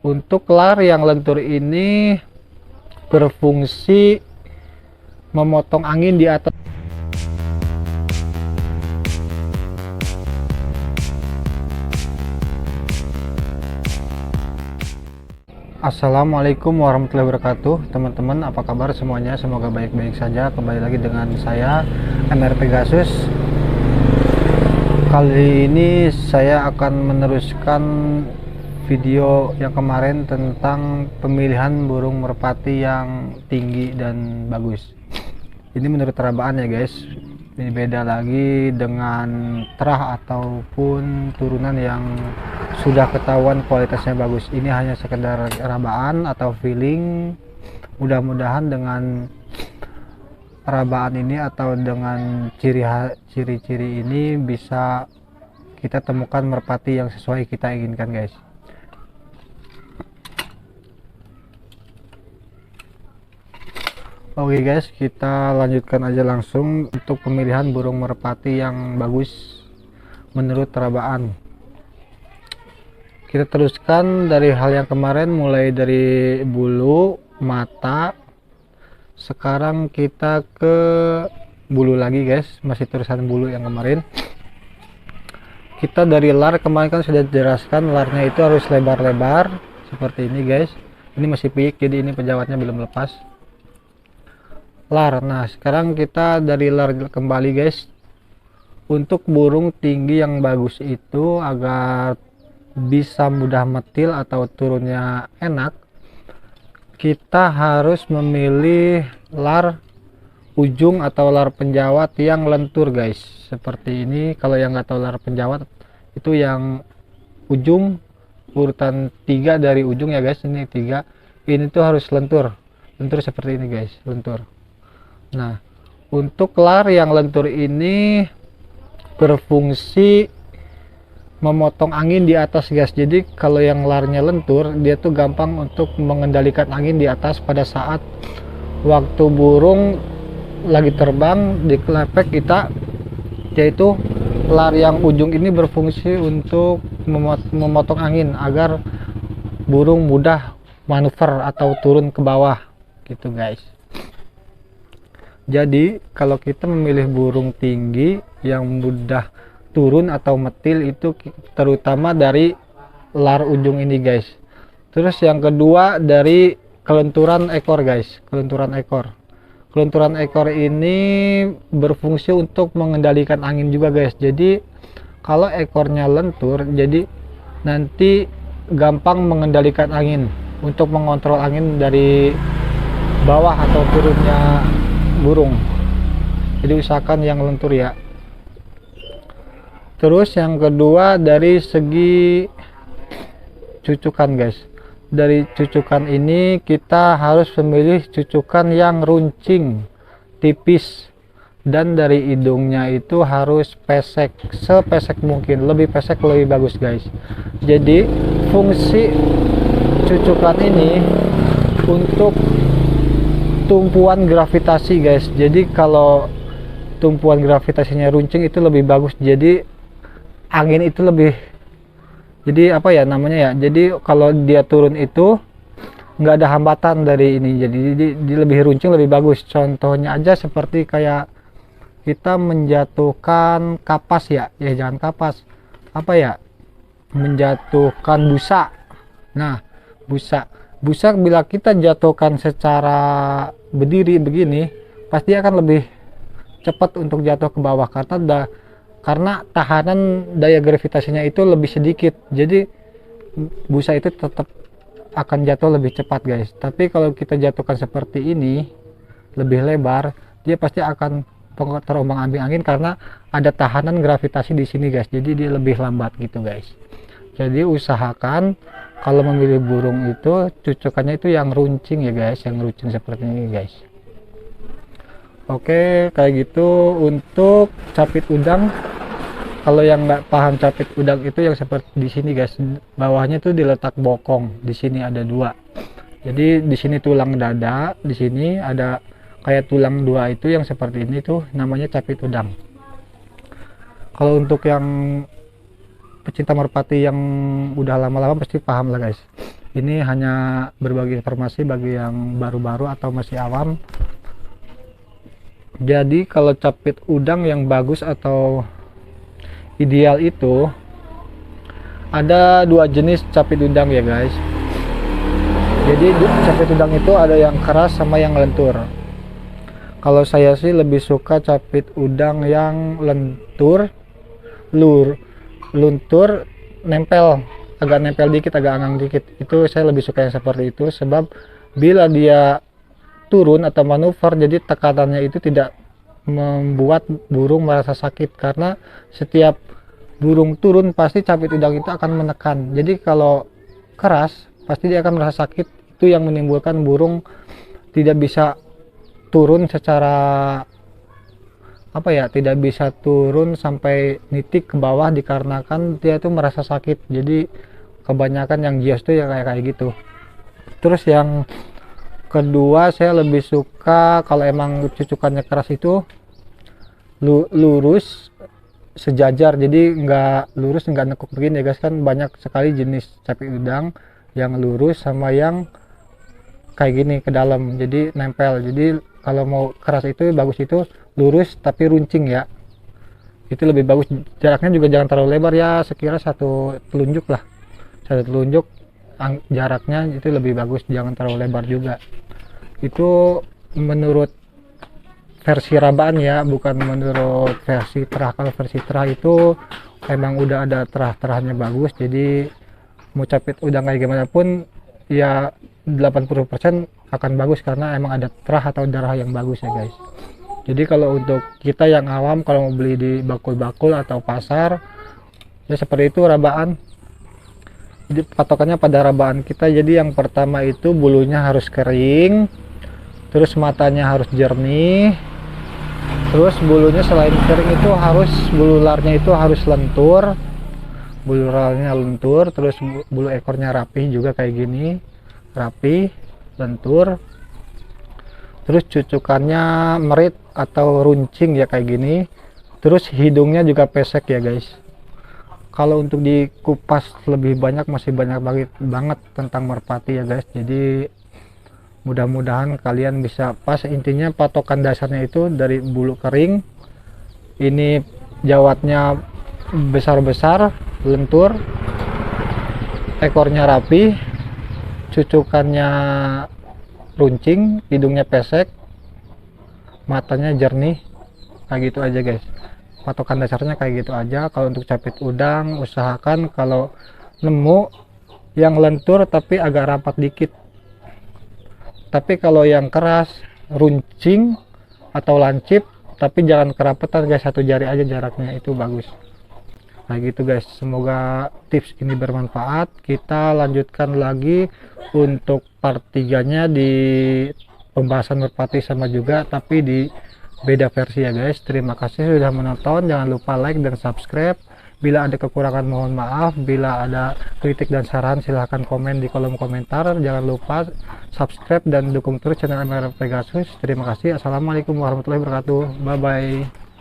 Untuk lar yang lentur ini berfungsi memotong angin di atas. Assalamualaikum warahmatullahi wabarakatuh, teman-teman. Apa kabar semuanya? Semoga baik-baik saja. Kembali lagi dengan saya, MR Pegasus. Kali ini saya akan meneruskan video yang kemarin tentang pemilihan burung merpati yang tinggi dan bagus. Ini menurut terabaan ya guys. Ini beda lagi dengan terah ataupun turunan yang sudah ketahuan kualitasnya bagus. Ini hanya sekedar rabaan atau feeling. Mudah-mudahan dengan rabaan ini atau dengan ciri-ciri ini bisa kita temukan merpati yang sesuai kita inginkan guys. Oke guys, kita lanjutkan aja langsung untuk pemilihan burung merpati yang bagus menurut terabaan. Kita teruskan dari hal yang kemarin, mulai dari bulu, mata. Sekarang kita ke bulu lagi guys, masih terusan bulu yang kemarin. Kita dari lar kemarin kan sudah jelaskan, larnya itu harus lebar-lebar seperti ini guys. Ini masih piyik, jadi ini pejabatnya belum lepas. Lar. Nah, sekarang kita dari lar kembali guys. Untuk burung tinggi yang bagus itu agar bisa mudah metil atau turunnya enak, kita harus memilih lar ujung atau lar penjawat yang lentur guys. Seperti ini. Kalau yang nggak tahu lar penjawat itu yang ujung urutan 3 dari ujung ya guys. Ini 3. Ini tuh harus lentur. Lentur seperti ini guys, lentur. Nah, untuk lar yang lentur ini berfungsi memotong angin di atas guys. Jadi kalau yang larnya lentur, dia tuh gampang untuk mengendalikan angin di atas pada saat waktu burung lagi terbang di kelepek kita, yaitu lar yang ujung ini berfungsi untuk memotong angin agar burung mudah manuver atau turun ke bawah gitu guys. Jadi kalau kita memilih burung tinggi yang mudah turun atau metil itu terutama dari lar ujung ini guys. Terus yang kedua dari kelenturan ekor guys, kelenturan ekor. Kelenturan ekor ini berfungsi untuk mengendalikan angin juga guys. Jadi kalau ekornya lentur, jadi nanti gampang mengendalikan angin untuk mengontrol angin dari bawah atau turunnya burung. Jadi usahakan yang lentur ya. Terus yang kedua dari segi cucukan guys. Dari cucukan ini kita harus memilih cucukan yang runcing, tipis, dan dari hidungnya itu harus pesek, sepesek mungkin. Lebih pesek lebih bagus guys. Jadi fungsi cucukan ini untuk tumpuan gravitasi guys. Jadi kalau tumpuan gravitasinya runcing itu lebih bagus, jadi angin itu lebih, jadi apa ya namanya ya, jadi kalau dia turun itu nggak ada hambatan dari ini, jadi dia lebih runcing, lebih bagus. Contohnya aja seperti kayak kita menjatuhkan kapas ya jangan kapas, apa ya, menjatuhkan busa. Nah, busa bila kita jatuhkan secara berdiri begini, pasti akan lebih cepat untuk jatuh ke bawah karena tahanan daya gravitasinya itu lebih sedikit. Jadi busa itu tetap akan jatuh lebih cepat guys. Tapi kalau kita jatuhkan seperti ini lebih lebar, dia pasti akan terombang-ambing angin karena ada tahanan gravitasi di sini guys. Jadi dia lebih lambat gitu guys. Jadi usahakan kalau memilih burung itu cucukannya itu yang runcing ya guys, yang runcing seperti ini guys. Oke, kayak gitu. Untuk capit udang, kalau yang nggak paham capit udang itu yang seperti di sini guys, bawahnya tuh diletak bokong. Di sini ada 2. Jadi di sini tulang dada, di sini ada kayak tulang 2 itu yang seperti ini tuh namanya capit udang. Kalau untuk yang pecinta merpati yang udah lama-lama pasti paham lah guys. Ini hanya berbagi informasi bagi yang baru-baru atau masih awam. Jadi kalau capit udang yang bagus atau ideal itu ada dua jenis capit udang ya guys. Jadi capit udang itu ada yang keras sama yang lentur. Kalau saya sih lebih suka capit udang yang lentur, luntur, nempel, agak nempel dikit, agak angang dikit. Itu saya lebih suka yang seperti itu, sebab bila dia turun atau manuver, jadi tekanannya itu tidak membuat burung merasa sakit, karena setiap burung turun pasti capit udang itu akan menekan. Jadi kalau keras pasti dia akan merasa sakit. Itu yang menimbulkan burung tidak bisa turun secara tidak bisa turun sampai nitik ke bawah, dikarenakan dia itu merasa sakit. Jadi kebanyakan yang gios tuh ya kayak gitu. Terus yang kedua, saya lebih suka kalau emang cucukannya keras itu lurus sejajar, jadi nggak lurus nggak nekuk begini ya guys. Kan banyak sekali jenis capit udang yang lurus sama yang kayak gini ke dalam, jadi nempel. Jadi kalau mau keras itu bagus itu lurus tapi runcing ya, itu lebih bagus. Jaraknya juga jangan terlalu lebar ya, sekira satu telunjuk lah, satu telunjuk jaraknya itu lebih bagus, jangan terlalu lebar juga. Itu menurut versi rabaan ya, bukan menurut versi terah. Kalau versi terah itu emang udah ada terah-terahnya bagus, jadi mau capit udang kayak gimana pun ya 80% akan bagus, karena emang ada terah atau darah yang bagus ya guys. Jadi kalau untuk kita yang awam, kalau mau beli di bakul-bakul atau pasar ya seperti itu rabaan. Jadi patokannya pada rabaan kita. Jadi yang pertama itu bulunya harus kering, terus matanya harus jernih, terus bulunya selain kering itu harus bulu larnya itu harus lentur, bulu larnya lentur, terus bulu ekornya rapi juga kayak gini, rapi, lentur. Terus cucukannya merit atau runcing ya kayak gini. Terus hidungnya juga pesek ya guys. Kalau untuk dikupas lebih banyak, masih banyak banget tentang merpati ya guys. Jadi mudah-mudahan kalian bisa pas. Intinya patokan dasarnya itu dari bulu kering, ini jawatnya besar-besar, lentur, ekornya rapi, cucukannya runcing, hidungnya pesek, matanya jernih. Kayak gitu aja guys, patokan dasarnya kayak gitu aja. Kalau untuk capit udang, usahakan kalau nemu yang lentur tapi agak rapat dikit. Tapi kalau yang keras, runcing atau lancip, tapi jangan kerapetan guys, satu jari aja jaraknya, itu bagus. Nah gitu guys, semoga tips ini bermanfaat. Kita lanjutkan lagi untuk part 3 nya di pembahasan merpati sama juga, tapi di beda versi ya guys. Terima kasih sudah menonton, jangan lupa like dan subscribe. Bila ada kekurangan mohon maaf, bila ada kritik dan saran silahkan komen di kolom komentar. Jangan lupa subscribe dan dukung terus channel MRF Pegasus. Terima kasih. Assalamualaikum warahmatullahi wabarakatuh. Bye bye.